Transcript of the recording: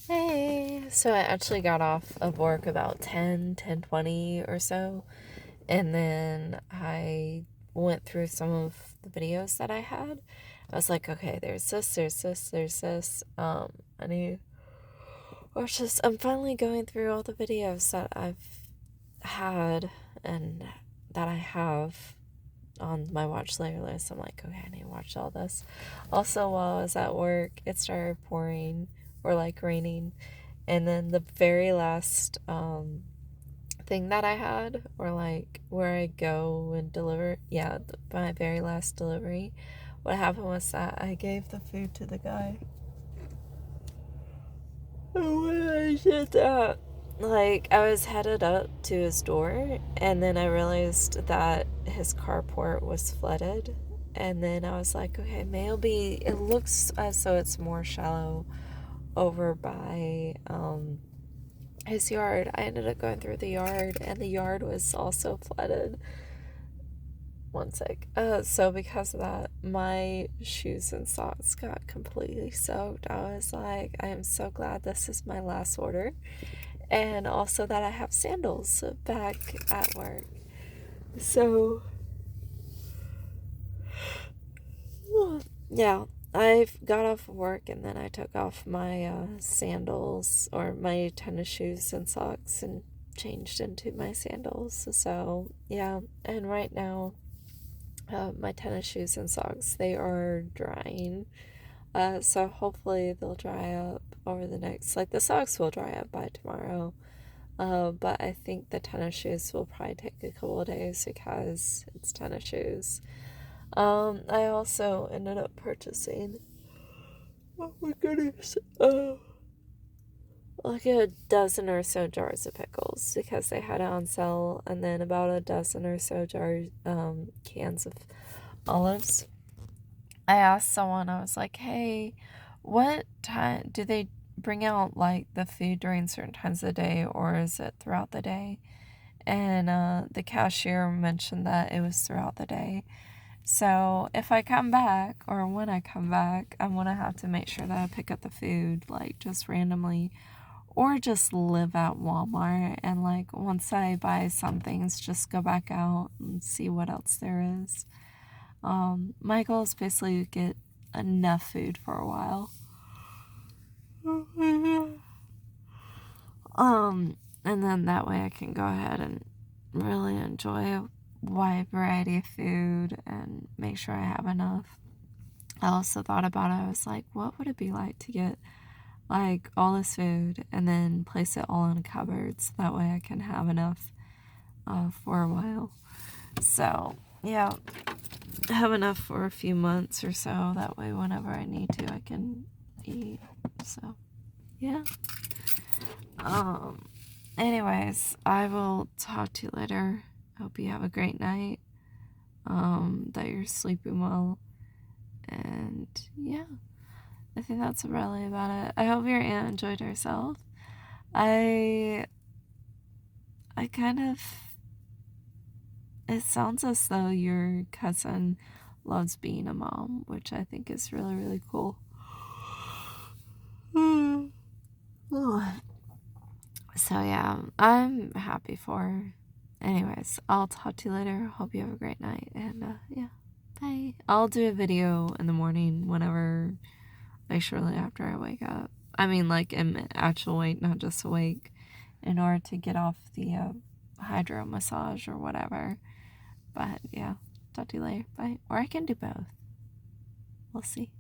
Hey, so I actually got off of work about 10:20 or so, and then I went through some of the videos that I had. I was like, okay, there's this, there's this, there's this. I need, or just, I'm finally going through all the videos that I've had and that I have on my watch later list. I'm like, okay, I need to watch all this. Also, while I was at work, it started pouring or like raining. And then the very last thing that I had, or like where I go and deliver, yeah, my very last delivery, what happened was that I gave the food to the guy. And when I did that, like, I was headed up to his door, and then I realized that his carport was flooded. And then I was like, okay, maybe it looks as though it's more shallow over by his yard. I ended up going through the yard, and the yard was also flooded. One sec. So because of that, my shoes and socks got completely soaked. I was like, I am so glad this is my last order. And also that I have sandals back at work. So, yeah, I got off work and then I took off my sandals or my tennis shoes and socks and changed into my sandals. So, yeah, and right now, my tennis shoes and socks, they are drying. So hopefully they'll dry up over the next, like the socks will dry up by tomorrow. But I think the tennis shoes will probably take a couple of days because it's tennis shoes. I also ended up purchasing, oh my goodness, like a dozen or so jars of pickles because they had it on sale, and then about a dozen or so cans of olives. I asked someone, I was like, hey, what time do they bring out like the food during certain times of the day, or is it throughout the day? And the cashier mentioned that it was throughout the day. So if I come back, or when I come back, I'm gonna have to make sure that I pick up the food like just randomly, or just live at Walmart and like once I buy some things, just go back out and see what else there is. My goal is basically to get enough food for a while. And then that way I can go ahead and really enjoy a wide variety of food and make sure I have enough. I also thought about it. I was like, what would it be like to get like all this food and then place it all in a cupboard so that way I can have enough for a while. So, yeah, have enough for a few months or so. That way, whenever I need to, I can eat. So, yeah. Anyways, I will talk to you later. Hope you have a great night. That you're sleeping well. And yeah, I think that's really about it. I hope your aunt enjoyed herself. I kind of, it sounds as though your cousin loves being a mom, which I think is really, really cool. So yeah, I'm happy for her. Anyways, I'll talk to you later. Hope you have a great night. And yeah, bye. I'll do a video in the morning whenever, like shortly after I wake up. I mean, like in actual wake, not just awake, in order to get off the hydro massage or whatever. But yeah, talk to you later. Bye. Or I can do both. We'll see.